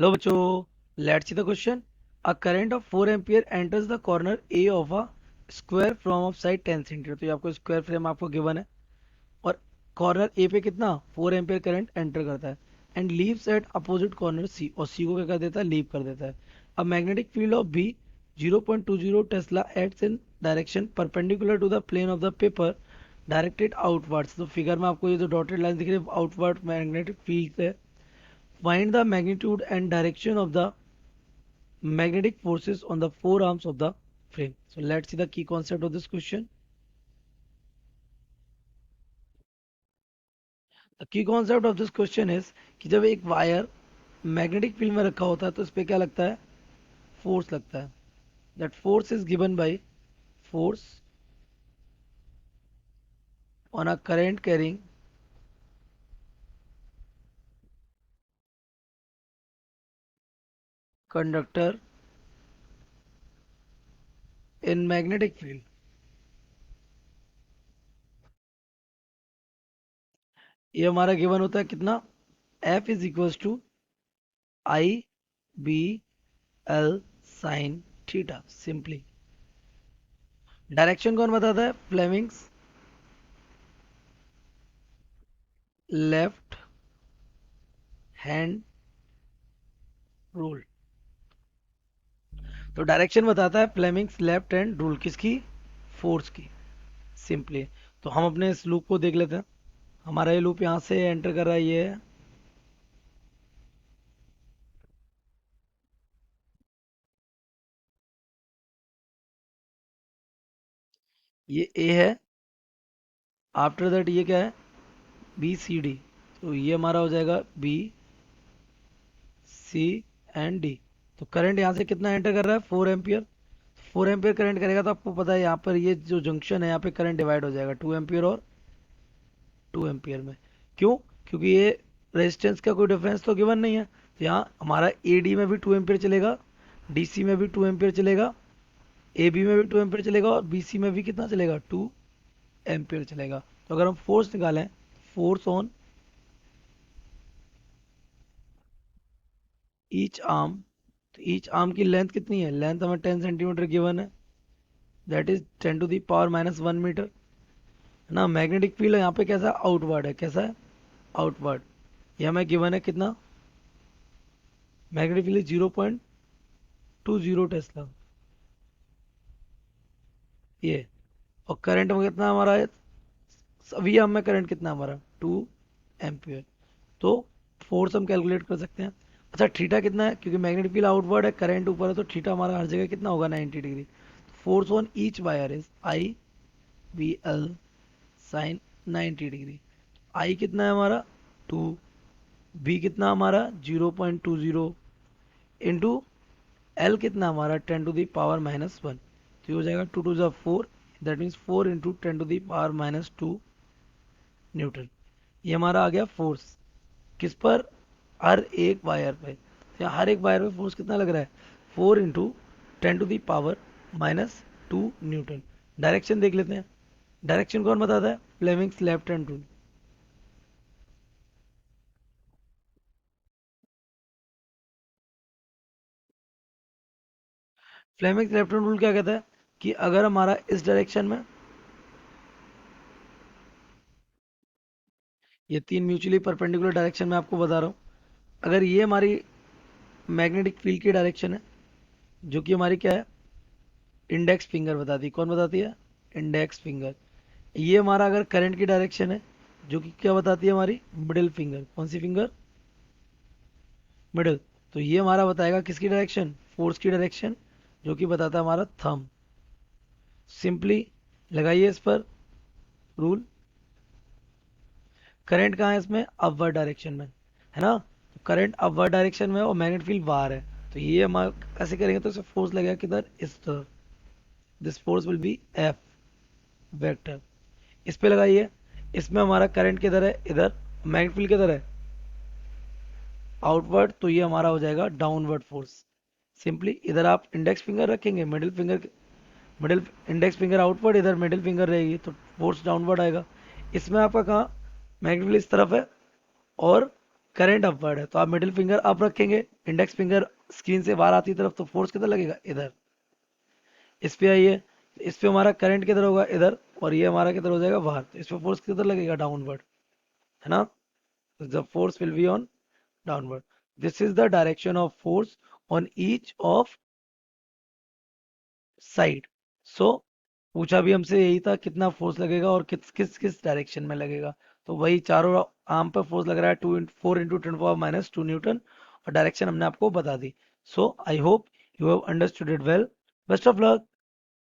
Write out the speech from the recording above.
Hello बच्चों, let's see the question. A current of 4 ampere enters the corner A of a square from of side 10 cm. तो ये आपको square frame आपको given है और corner ए पे कितना 4 एम्पियर करंट एंटर करता है and leaves at opposite corner C और सी को क्या कर देता है लीव कर देता है. अब magnetic field of B 0.20 tesla acts in direction perpendicular to the plane of the paper directed outwards. तो फिगर में आपको ये जो डॉटेड लाइन दिख रही है आउटवर्ड मैग्नेटिक फील्ड है. Find the magnitude and direction of the magnetic forces on the four arms of the frame. So let's see the key concept of this question. The key concept of this question is कि जब एक wire magnetic field में रखा होता है तो इस पे क्या लगता है फोर्स लगता है. That force is given by force on a current carrying conductor in magnetic field. ये हमारा गिवन होता है कितना F is equals to I B L sine theta. Simply direction कौन बताता है फ्लेमिंग्स लेफ्ट हैंड रूल. तो डायरेक्शन बताता है फ्लेमिंग्स लेफ्ट हैंड रूल किसकी फोर्स की. सिंपली तो हम अपने इस लूप को देख लेते हैं. हमारा ये लूप यहाँ से एंटर कर रहा है ये ए है. आफ्टर दैट ये क्या है बी सी डी. तो ये हमारा हो जाएगा बी सी एंड डी. तो करंट यहाँ से कितना एंटर कर रहा है 4 एम्पियर. 4 एम्पियर करंट करेगा तो आपको पता है यहाँ पर ये जो जंक्शन है यहाँ पे करंट डिवाइड हो जाएगा 2 एम्पियर और 2 एम्पियर में. क्यों? क्योंकि ये रेजिस्टेंस का कोई डिफरेंस तो गिवन नहीं है. तो यहाँ हमारा ए डी में भी 2 एम्पियर चलेगा, डी सी में भी 2 एम्पियर चलेगा, ए बी में भी 2 एम्पियर चलेगा और बी सी में भी कितना चलेगा 2 एम्पियर चलेगा. तो अगर हम फोर्स निकालें फोर्स ऑन ईच आर्म. तो ईच आर्म की लेंथ कितनी है लेंथ हमें 10 सेंटीमीटर गिवन है. That is 10 to the power minus 1 metre है ना. मैग्नेटिक फील्ड यहाँ पे कैसा आउटवर्ड है. कैसा है आउटवर्ड. ये हमें गिवन है कितना मैग्नेटिक फील्ड 0.20 टेस्ला. ये और करंट में कितना हमारा है वी एम में करंट कितना हमारा 2 एम्पियर. तो फोर्स हम कैलकुलेट कर सकते हैं. अच्छा थीटा कितना है क्योंकि मैग्नेटिक फील्ड आउटवर्ड है करंट ऊपर है तो थीटा हमारा हर जगह कितना होगा 90 degree. Force on each wire is I B L sine 90 degree. I कितना है हमारा 2, बी कितना हमारा 0.20 इंटू एल कितना हमारा 10 टू द पावर माइनस 1. तो ये हो जाएगा 2 टू ज़ा 4. That means 4 into 10 to the power minus 2 newton. ये हमारा आ गया फोर्स किस पर हर एक वायर पे. तो हर एक वायर पे फोर्स कितना लग रहा है 4 into 10 to the power minus 2 newton. Direction देख लेते हैं. डायरेक्शन कौन बताता है Fleming's left hand rule. Fleming's left hand rule क्या कहता है कि अगर हमारा इस डायरेक्शन में ये तीन म्यूचुअली परपेंडिकुलर डायरेक्शन में आपको बता रहा हूँ. अगर ये हमारी मैग्नेटिक फील्ड की डायरेक्शन है जो कि हमारी क्या है इंडेक्स फिंगर बताती है. कौन बताती है इंडेक्स फिंगर. ये हमारा अगर करंट की डायरेक्शन है जो कि क्या बताती है हमारी मिडिल फिंगर. कौन सी फिंगर मिडिल. तो ये हमारा बताएगा किसकी डायरेक्शन फोर्स की डायरेक्शन जो कि बताता है हमारा थंब. सिंपली लगाइए इस पर रूल. करंट कहाँ है इसमें अपवर्ड डायरेक्शन में है ना. तो करंट अपवर्ड डायरेक्शन में और मैग्नेट फील्ड बाहर है. तो ये हम ऐसे करेंगे तो इसे फोर्स लगेगा किधर इस तरफ. This force will B F vector. इस पे लगाइए. इसमें हमारा करंट किधर है इधर. मैग्नेट फील्ड किधर है आउटवर्ड. तो ये हमारा हो जाएगा डाउनवर्ड फोर्स. सिंपली इधर आप इंडेक्स फिंगर रखेंगे मिडिल इंडेक्स फिंगर आउटवर्ड इधर मिडिल फिंगर रहेगी तो फोर्स डाउनवर्ड आएगा. इसमें आपका कहाँ मैग्नेट फील्ड इस तरफ है और करंट अपवर्ड है तो आप मिडिल फिंगर अप रखेंगे, इंडेक्स फिंगर स्क्रीन से बाहर आती तरफ, तो फोर्स किधर लगेगा, इधर। इस पे आइए, इस पे हमारा करंट किधर होगा, इधर, और ये हमारा किधर हो जाएगा, बाहर, तो इस पे फोर्स किधर लगेगा, डाउनवर्ड, है ना। The force will be on downward. This is the direction of force on each of side. So पूछा भी हमसे यही था, कितना फोर्स लगेगा और किस किस किस डायरेक्शन में लगेगा। तो वही चारों आर्म पर फोर्स लग रहा है, 4 × 10⁻²N और डायरेक्शन हमने आपको बता दी। So I hope you have understood it well. Best of luck.